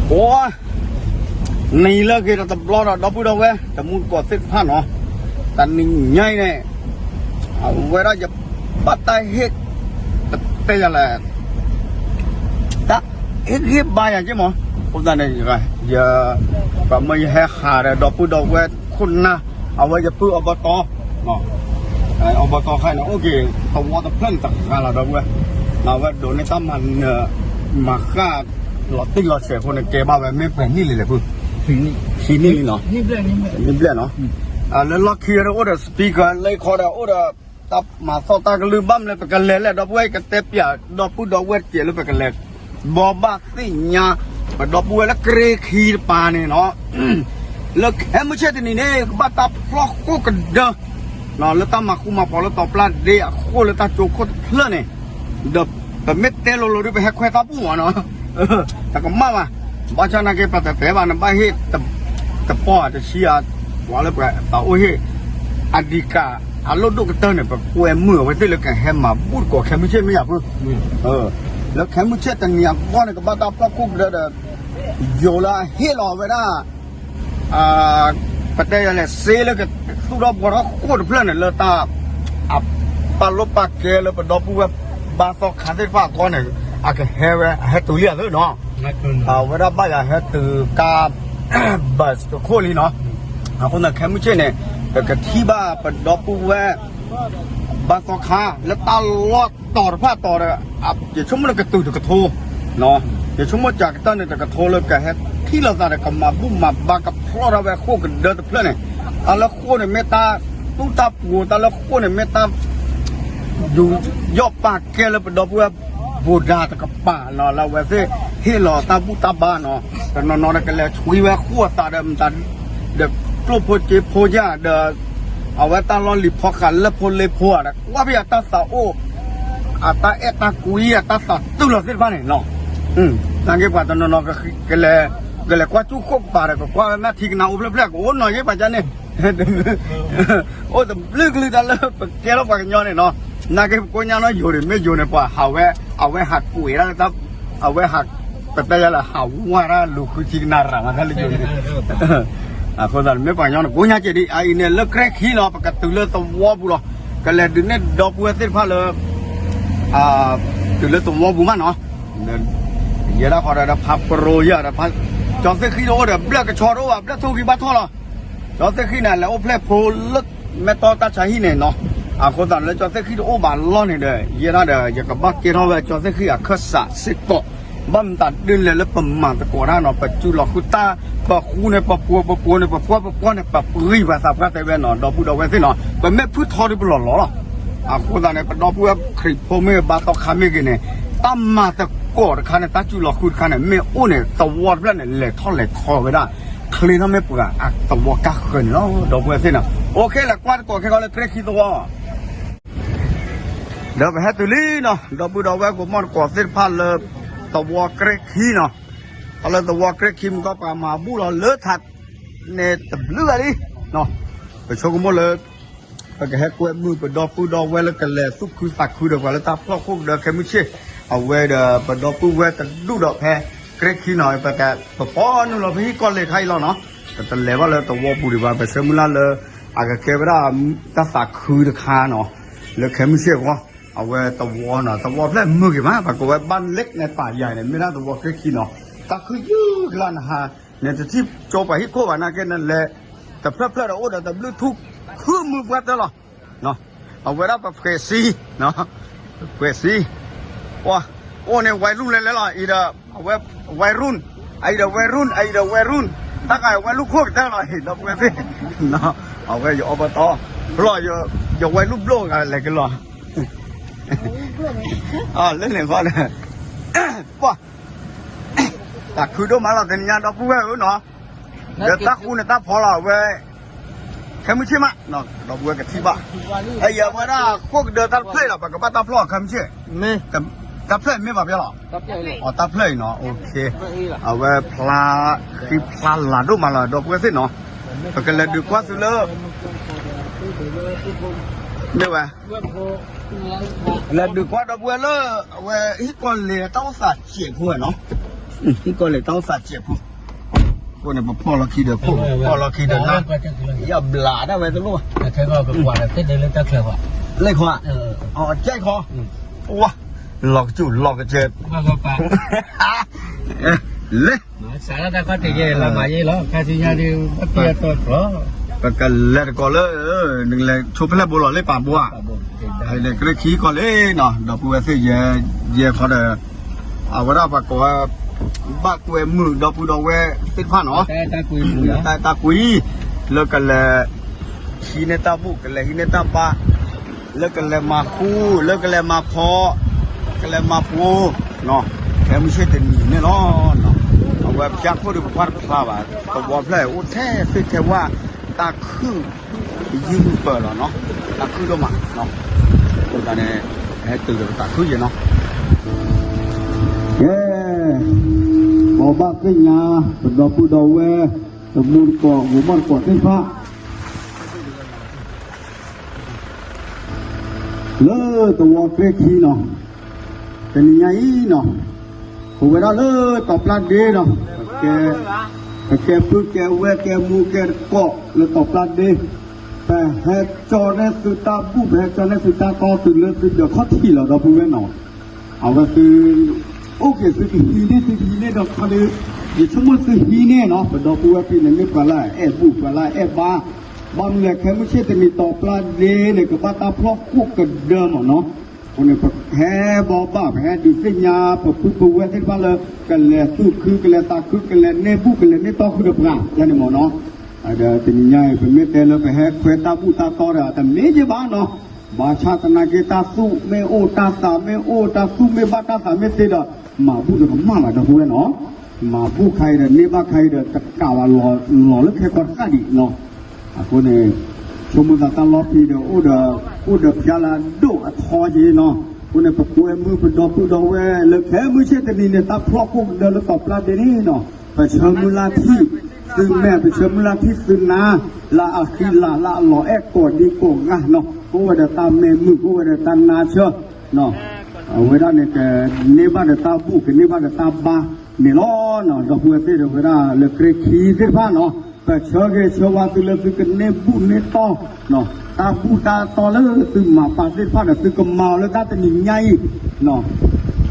โอ้นี่เลิกกินแต่ปลอดดอกพูดเอาไว้แต่มูลกอดเส้นผ่านเนาะแต่นี่ใหญ่เนี่ยเอาไว้เราจะปัดตายเฮ็ดแต่อะไรตาเฮ็ดบายอย่างใช่ไหมคนนั้นเนี่ยยังไงอย่าก็ไม่ให้ขาดดอกพูดเอาไว้คุณนะเอาไว้จะปื้ออบตเนาะอบตใครเนาะโอเคเขาว่าจะเพิ่มจากการเราด้วยเราว่าโดนในตั้มมันมาฆ่าหลอดติ้งหลอดเสียคนในเกบ้าแบบไม่เป็นนี่เลยเลยพูดทีนี่เนาะนี่เปลี่ยนเนาะแล้วล็อกคีย์โอ้เดสปีกเกอร์เลยคอร์ดโอ้เดตับมาสอตากลืมบ้ามเลยไปกันเลยแล้วดอกไว้กันเตปียดอกพูดดอกเวทเจเลยไปกันเลยบอบ้าสิญาไปดอกบัวแล้วเกรคีปาเนี่ยเนาะแล้วแค่ไม่ใช่ที่นี่เนี่ยบ้าตับพลอกกูกันเด้อเนาะแล้วตั้มมาคู่มาพอแล้วตอบปลาเดียคู่แล้วตาโจกโคตรเพลินเนี่ยเดบแต่เม็ดเตลโลดูไปแฮกแควตาปูเนาะแต่ก็มาบ้านฉันนักเก็บแต่แต่บ้านนั้นบ้านเฮ็ดแต่พ่อจะเชียร์ว่าแล้วไปแต่โอ้เฮ้อดีกาอารมณ์ดูกระเตอเนี่ยแบบป่วยมือไว้ที่เลยแกแฮมมาพูดก่อแค่ไม่ใช่ไม่อยากพูดแล้วแค่ไม่ใช่แต่เนี่ยก้อนเนี่ยก็บ้าตาปลาคุกเด้อโยละเฮ้หล่อไว้ได้ประเดี๋ยวเนี่ยเซแล้วก็สุดรอบกว่าโคตรเพลินเนี่ยเลยตาปลาลบปลาเกลือแล้วปลาดอกบัวบางสองขันที่ฟ้าก้อนเนี่ยอาจจะเฮตัวเลี้ยงด้วยเนาะเวลาบ้านจะเฮตัวกาบัสตัวโคลีเนาะคนนั้นแค่ไม่ใช่เนี่ยแต่กะที่บ้าปลาดอกบัวบางสองขาแล้วตาลอดต่อผ้าต่อเลยอย่าชุ่มมันกระตุกกระโถเนาะอย่าชุ่มจากต้นเนี่ยกระโถเลยกะเฮที่เราจะกำมาบุ้มมาบางกับพลอดเอาไว้โคกันเดินเพื่อนเนี่ยแล้วโคเนี่ยเมตตาตู้ตาปูตาแล้วโคเนี่ยเมตตาอยู่ยอปากแกแล้วเป็นดอกบัวบูดาตะกับป่าเนาะเราเว้ยสิเฮหล่อตาบุตาบ้านเนาะแต่นอนกันแล้วช่วยไว้ขั้วตาเดิมตาเด็กปลุกโพเจโพย่าเดอเอาไว้ตาลอนหลิบพอกันแล้วพลเลยพัวนะว่าพี่ตาสาวโอตาเอตากุยตาสาวตู้เราเส้นบ้านเนี่ยเนาะนั่งเก็บกว่าตอนนอนก็เลยกว่าจุกคุกป่าเลยก็กว่าแม่ทิ้งนาอุบเล็กๆโอ้หน่อยเยอะป่ะจ๊ะเนี่ยโอ้แต่ลึกตาเลยแกเราปากกันย้อนเนี่ยเนาะนั่งเก็บก้นย้อนน้อยอยู่หรือไม่อยู่เนี่ยป่ะเอาไว้หักปุ๋ยแล้วครับเอาไว้หักแต่ยังละหาว่าละลูกทิ้งนารังอะไรอยู่เนี่ยคนนั้นไม่ปากย้อนก้นย้อนจะดีไอเนี่ยเลิกแค่ขี้เนาะปกติเลิกตัววัวบุรุษก็เลยดึงเนี่ยดอกบัวเส้นผ้าเลยถึงเลิกตัววัวบุมันเนาะเยอะแล้วพอได้พับโปรเยอะนะพับจอดเส้นขี้โอ้เดี๋ยวเบลกระชอรู้ว่าเบลกทูกีบัตทอละจอดเส้นขี้นั่นแล้วโอ้เพลโพลึกแม่ต่อตาใช้หินเนาะคนต่างแล้วจอดเส้นขี้โอ้บานล้อนี่เด้อเยอะนะเด้ออยากกับบักเกนเอาไว้จอดเส้นขี้ข้าศึกสิโกบัมตัดดินเลยแล้วประมาณตะโกนเนาะปัจจุบันคุณตาปะคูเนี่ยปะปัวเนี่ยปะปัวเนี่ยปะปุยภาษาพระแต่เวนเนาะดอกพูดเอาไว้สิเนาะเป็นแม่พูดทอที่ปลอดหล่อคนต่างเนี่ยดอกพูดคลิปโพเมบาตอคามิกิเนี่ยตั้มมาตะกอดคันเนี่ยตาจุลคุดคันเนี่ยไม่โอ้เนี่ยตัววัดเนี่ยเหล็กท่อเหล็กคอไปได้คลีนไม่ปวดตัวกักเกินเนาะดอกบัวสินะโอเคละกวาดก่อนแค่เขาเลยเกรกขี้ตัวเดี๋ยวไปให้ตุลีเนาะดอกบัวดอกแวกกูมันก่อเส้นพันเลยตัวเกรกขี้เนาะเอาเลยตัวเกรกขี้มันก็ปามาบูเราเลือดถัดเนี่ยตับเลือดดิเนาะไปโชว์กูหมดเลยไปแค่กวนมือไปดอกปูดอกไว้แล้วกันเลยทุกคือตักคือเดี๋ยวก่อนแล้วตาพลอกพวกเดี๋ยวแค่ไม่เชื่อเอาไว้เดี๋ยวไปดอกปูไว้แต่ดูดอกแพรเกรกขี้หน่อยไปแต่ป้อนนู่นเราพี่ก้อนเลยใครเราเนาะแต่ตอนแรกว่าเราตัววัวปูดีกว่าไปเสริมละเลยอาจจะแค่ว่าตาสักคือราคาเนาะแล้วแค่ไม่เชื่อว่าเอาไว้ตัววัวเนาะตัววัวแค่มือกี่มาปากไว้บ้านเล็กในป่าใหญ่เนี่ยไม่น่าตัววัวเกรกขี้เนาะตาคือยืดล้านหาเนี่ยจะที่โจไปฮิโก้วันนั้นแค่นั้นแหละแต่เพื่อเราโอ้แต่บลูทูธคือมือวัดตลอดเนาะเอาไว้รับเฟซีเนาะเฟซีว้าโอ้เนี่ยวัยรุ่นเลยแล้วอีเดอเอาไว้วัยรุ่นไอเดอวัยรุ่นถ้าใครวัยรุ่นพวกได้หน่อยเราเฟซีเนาะเอาไว้อยู่อบตรออยู่วัยรุ่นโลกอะไรกันหรอเล่นๆก็เลยว้าแต่คือดูมาเราแต่เนี่ยเราพูดว่าเนาะเดี๋ยวตาคุณเนี่ยตาพอเราเว้ยแค่ไม่ใช่มะเนาะเราเว้ยกับที่บ้านไอ้ยังว่าน่าพวกเดินตาเพลย์เราไปกับบ้านตาพลอแค่ไม่ใช่ไม่กับตาเพลย์ไม่แบบนี้หรออ๋อตาเพลย์เนาะโอเคเอาไว้พลาคือพลาหลาดูมาละดอกเว้ยสิเนาะแต่ก็เลยดูกว่าสุดเลยเนี่ยว่ะเลยดูกว่าดอกเว้ยเลยเว้ยอีกคนเลยต้องสัตว์เจียบหัวเนาะอีกคนเลยต้องสัตว์เจียบหัว คนเนี่ยพ่อเราคิดเด้อพ่อเราคิดเด้อนะอย่าบลาได้ไว้ตลอดแต่แค่ก็เป็นกว่าแต่เดินเล่นตะเคียนว่ะเลยขวาอ๋อใจคอว้าหลอกจุดหลอกกระเจ็บก็ปะเลยสารตะก็ตีเย่ละมาเย่แล้วการที่ยาดีเปียตัวเพราะก็เลยก็เลยหนึ่งเลยชอบเล่นบุหรี่เลยป่าบัวไอ้เลยก็เลยขี้ก็เลยเนาะดอกบัวเสียเย่เขาเด้อเอาว่าปากก็บ้ากุยมือดอกบัวดอกเวติดผ้าเนาะตากุยแล้วก็เลยขี้เนตาบุก็เลยขี้เนตาปะแล้วก็เลยมาคู่แล้วก็เลยมาพอก็เลยมาปูเนาะแค่ไม่ใช่แต่หนีเนี่ยเนาะเอาไว้จักพูดถึงความภาพอ่ะตัวบอลเพลย์โอ้แท้คือแค่ว่าตาคือยิงเปิดแล้วเนาะตาคือก็มาเนาะคนตาเนี่ยให้ตื่นตาคืออยู่เนาะเย้บอกบ้าขึ้นยาเป็นดอกปูดอกเวตะมูลก่อหัวมันก่อเส้นผ้าเลอตัวเกลียเนาะเป็นยังไงเนาะผมเวลาเลอตอบรับดีเนาะแกพูดแกเวแกมูแกเกาะเลยตอบรับดีแต่เหตุจอเนี่ยสุดตาบุบเหตุจอเนี่ยสุดตาต่อตื่นเลยตื่นเดี๋ยวข้อที่เราพูดไว้เนาะเอาก็คือโอเคสุดที่เนี่ยดอกเขาเลยอย่าชั่วโมงสุดที่เนี่ยเนาะเป็นดอกบัวปีนั้นไม่กว่าไรบุบกว่าไรบ้าบางเนี่ยแค่ไม่ใช่แต่มีตอบรับดีเนี่ยก็ป้าตาพลอกคู่กันเดิมเนาะคนเนี่ยแพ้บอกบ้าแพ้ดูสิญาปะพูดพูดว่าที่บ้านเลยกันเลยสู้คือกันเลยตาคือกันเลยเนบุกันเลยเนต่อคือเดือบงายันนี่หมอเนาะada tingginya pemete lebih hek kereta buta tora dan meje bano baca tanah kita su me ota sa me ota su me bata sa me tidak mabu de mana dah bukan no mabu kai de neba kai de takawa lo le ke kor kadi no aku ni cuma datang lopi de udah jalan do atho je no aku ni pekue mu berdopu dowe le ke mu che tadi ni tak plok ku de le top la de ni no pechamulatiซึ่งแม่ไปเชื่อมละที่ซึ่งนาละอาคีละหล่อแอกกอดดีโกงะเนาะกูว่าจะตามเมมือกูว่าจะตามนาเชื่อเนาะเวลาเนี่ยแกเนบ้าจะตามบุกเนบ้าจะตามบาเนล้อเนาะเราพูดที่เวลาเลือกเกรคีที่บ้านเนาะแต่เชื่อเกเชื่อว่าตัวเลือกคือเนบุเนต้อเนาะตาบูตาต่อแล้วตึงมาปาที่บ้านตึงกำมาแล้วตาจะหนีไงเนาะ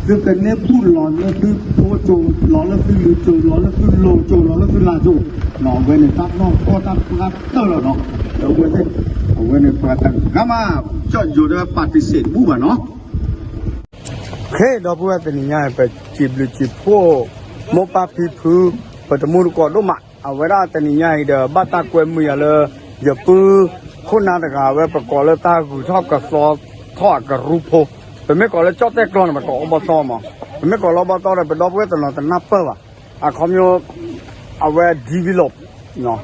ซึ่งเป็นเนบุหล่อแล้วคือโพโจหล่อแล้วคือลูโจหล่อแล้วคือโลโจหล่อแล้วคือลาโจน้องเวเนตับน้องก็ตับตับเตอร์แล้วเนาะเอาเวเนปาตังกามาจอดอยู่ในปฏิเสธบูบะเนาะเคดอกบัวเป็นยังไงไปจีบหรือจีบพวกโมปาพีพือไปตะมูลกอดลมาเอาเวลาเป็นยังไงเด้อบ้าตากวยมือเลยอย่าปื้อคนนั้นแต่กาเวประกอบแล้วตากูชอบกับซอทอดกับรูปโพเป็นไม่ก่อนแล้วจอดแต่กลอนมาก่ออบตมาเป็นไม่ก่อนเราอบตเลยเป็นดอกบัวตลอดแต่นับเปิ้ลอะคอมโยเอาไว้ develop เนาะ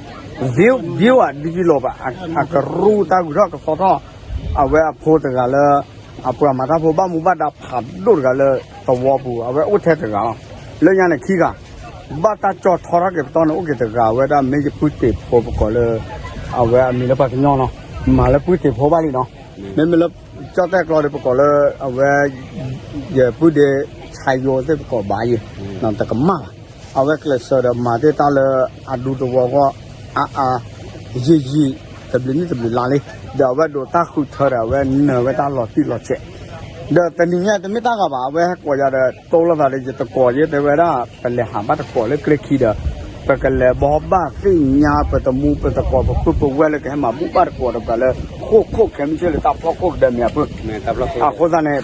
view อ่ะ develop อ่ะก็รู้ตากูชอบกับซอทอเอาไว้โพสต์กันเลยเอาเปลือกมาถ้าพวกบ้านหมู่บ้านดับผับดูดกันเลยตัวปูเอาไว้อุทเทศกันเรื่องนี้ขี้กันบ้านตาจอดทอร์กเก็บตอนนั้นอุกิจกันเอาไว้ได้ไม่จะพูดติดพอประกอบเลยเอาไว้มีแล้วปัจจุบันเนาะมาแล้วพูดติดพอบ้านนี่เนาะไม่มีแล้วจอดแต่กรอเลยประกอบเลยเอาไว้อย่าพูดเดี๋ยวใช้โยนได้ประกอบใบนั่นแต่ก็มากเอาไว้เกลือเสือมาที่ตาเลยอดูตัวก็ยี่แต่เบลนี่แต่เบลลาเลยเดี๋ยวไว้ดูตาคุยเธอเดี๋ยวไว้เนื้อไว้ตาหลอดที่หลอดเจ็บเดี๋ยวแต่นี่เนี่ยแต่ไม่ตากระบะไว้กว่าจะโตแล้วแต่จะตะกอเยอะแต่เวลาเป็นเลยหาบ้านตะกอเลยเกลือขี้เด้อเป็นกันเลยบ่บ้าสิ่งยาเป็นตะมูเป็นตะกอเป็นปุ๊บไว้เลยก็ให้มาบุบ้านตะกอแล้วก็เลยโคกแค่ไม่ใช่เลยตาพลอกโคกเดิมเนี่ยปุ๊บตาพลอกคนนั้นเนี่ย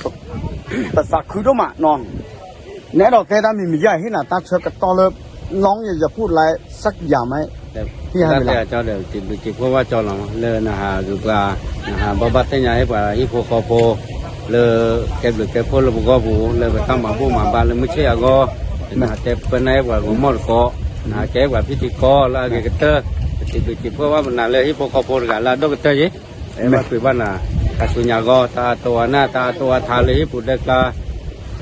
ภาษาคือต้องมาน้องเนี่ยเราแต่ถ้ามีใหญ่ให้หน้าตาเชื่อกับตอเลยน้องอยากพูดอะไรสักอย่างไหมที่ให้เวลาเจ้าเดี๋ยวจิบเพราะว่าเจ้าหลังเลยนะฮะดูกว่านะฮะบ่บัดแต่ใหญ่ให้กว่าอีโพคอโพเลยแกหรือแกพูดเลยบุกบูเลยไปตั้งมาบูมาบ้านเลยไม่ใช่ก็นะแต่เป็นไงกว่าผมหมดก็นะแกกว่าพิธีกรแล้วแกเตอร์จิบเพราะว่ามันน่ะเลยอีโพคอโพกันแล้วดอกเตอร์ยี่ไอ้บ้านคือบ้านน่ะกสุญญาก็ตาตัวหน้าตาตัวทาเลยปุดเด็กก็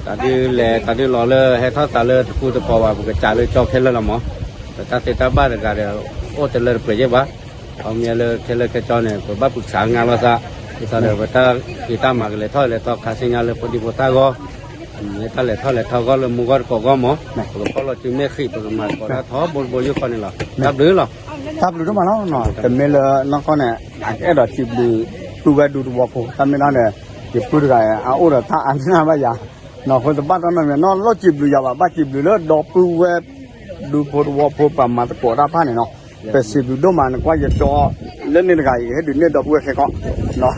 ตาดื้อแหล่ตาดื้อหล่อเลยให้ทอดตาเลยพูดจะพอว่าบุกจ่าเลยจอกแค่แล้วละมั้งแต่ตาเตต้าบ้านก็เดี๋ยวโอ้แต่เลยเปลี่ยนบ้าเอาเมียเลยแค่เลยแค่จอเนี่ยบ้านปรึกษางานว่าซะที่ตอนเดี๋ยวตาที่ตามาเลยทอดเลยต่อขาสิงานเลยพอดีพอตาก็ เนี่ยถ้าเลยก็เลยมุกก็หมอก็เราจึงไม่ขี้ประมาณก็ถ้าท้อบนยุคนนี่หรอรับหรือหรอ ทับหรือมาแล้วเนาะแต่เมื่อน้องก็เนี่ยไอ้ดอกจีบดูไปดูวัวผู้ทำไม่ได้เนี่ยจีบพูดกันเอาโอ้เราถ้าอันนั้นไม่ยากเนาะคนจะบ้านนั้นเนี่ยนอนเราจีบดูยาวบ้านจีบดูแล้วดอกปูเวดูพูดวัวผู้ประมาณตะโกนรับผ้าเนี่ยเนาะแต่สิบดูมันก็จะจ่อเล่นนี่กันให้ดูเนี่ยดอกปูแค่ก็เนาะ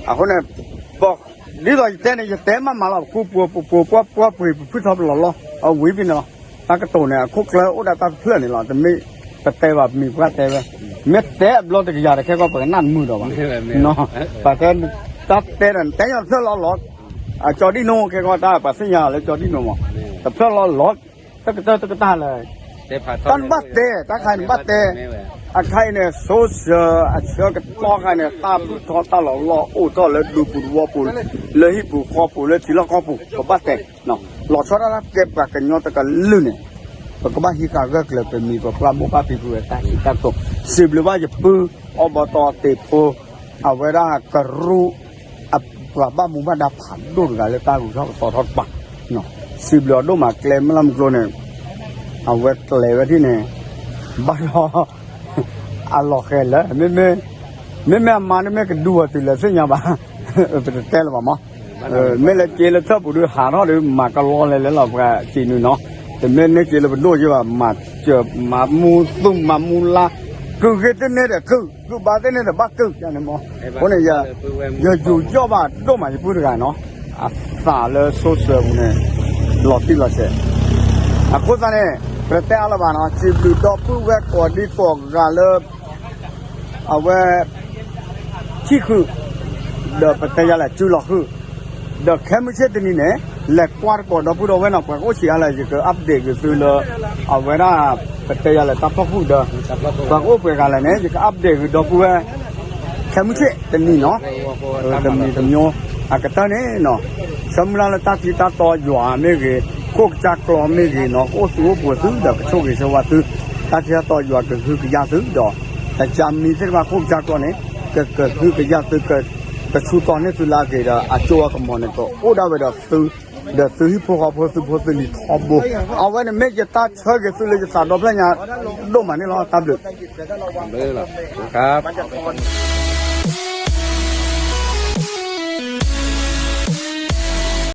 เอาคนเนี่ยบอกนี่เราเต้นเนี่ยจะเต้นมาแล้วกูปูพูดทบหล่อเอาวิ่งไปเนาะตากระตุนเนี่ยคุกแล้วโอ้ได้ตาเพื่อนนี่หรอแต่ไม่แต่ว่ามีพระแต่ว่าเม็ดแต่เราแต่ยาแค่ก็เปิดนั่นมือเราเนาะแต่ตัดแต่นั่นแต่ยังเพื่อเราหลอกจอดีโน่แค่ก็ได้ปัสยาเลยจอดีโน่แต่เพื่อเราหลอกตะตาเลยตอนบัดเตะตาใครบัดเตะใครเนี่ยโซเชียลเชื่อกับล้อใครเนี่ยตาบุทอตาหล่อล้อโอ้ตอเลยดูปูวัวปูเลยฮิปูคอปูเลยทีละคอปูก็บัดเตะเนาะหล่อชอตแล้วเก็บกับกันยอตะกันลื่นเนี่ยปกติการก็เกิดเป็นมีประมุขพิบูลแต่ที่ตั้งตัวสิบหรือว่าจะปื้ออบตเตโพเอาไว้ได้กรู้กลับบ้านมุมบ้านดาผันดูกันเลยตากูชอบต่อทอดปักเนาะสิบหลอดดูมาเกลมลำกลเนี่ยเอาไว้เกลไว้ที่เนี่ยบ้านเราอัลลอฮ์แค่เลยไม่มาเนี่ยไม่ก็ดูติเลยซึ่งยังบ้าเป็นแต่ละบ้ามั้งไม่เลยเจริญชอบดูหาเนาะหรือมากระลอนเลยแล้วเราก็จีนเนาะแต่เมื่อเนี่ยเราเป็นด้วยใช่ป่ะมาเจอมามูตุ้มมามูลาคือแค่เนี่ยคือบาเต้เนี่ยบ้าคืออย่างนี้มั้งคนเนี่ยอย่าอยู่จ่อบ้าต้องมาจะพูดกันเนาะสาเลยโซเชียลเนี่ยหลอดที่หลอดเสียคนนั้นเนี่ยประเทศอะไรบ้างเนาะจีบดูดอกผู้แวกอดีตฟอกกันเลยเอาไว้ที่คือเดประเทศอะไรจุลคือเดแค่ไม่ใช่ตัวนี้เนี่ยเล็กกว่าก็ดอกผู้ดอกไว้หนักกว่าก็เสียอะไรจะเกิดอัปเดตก็คือเลยเอาไว้น่าประเทศอะไรตับพักผู้เดบางโอ้เปกันอะไรเนี่ยจะอัปเดตคือดอกผู้แค่ไม่ใช่ตัวนี้เนาะตัวนี้ตัวนี้ก็ตอนนี้เนาะสำหรับตัดที่ตัดต่ออยู่ไม่กี่พวกจักรล้อไม่กี่เนาะโอ้ตัวปวดซื้อเด็กโชคดีสวัสดิ์ตัดที่ต่ออยู่ก็คือยาซื้อดอกแต่จำมีใช่ไหมพวกจักรล้อเนี่ยเกิดคือยาซื้อเกิดแต่ชุดตอนนี้สุดละเกิดอาจัวกับมันเนี่ยก็โอ้ได้ไปดอกซื้อเดี๋ยวซื้อพวกเขาพอซื้อนี่ทอบุเอาไว้เนี่ยไม่จะตัดเชื่อกันซื้อเลยจะตัดดอกแล้วเนี่ยโดนมันนี่เราตัดดึก เลยหรอครับ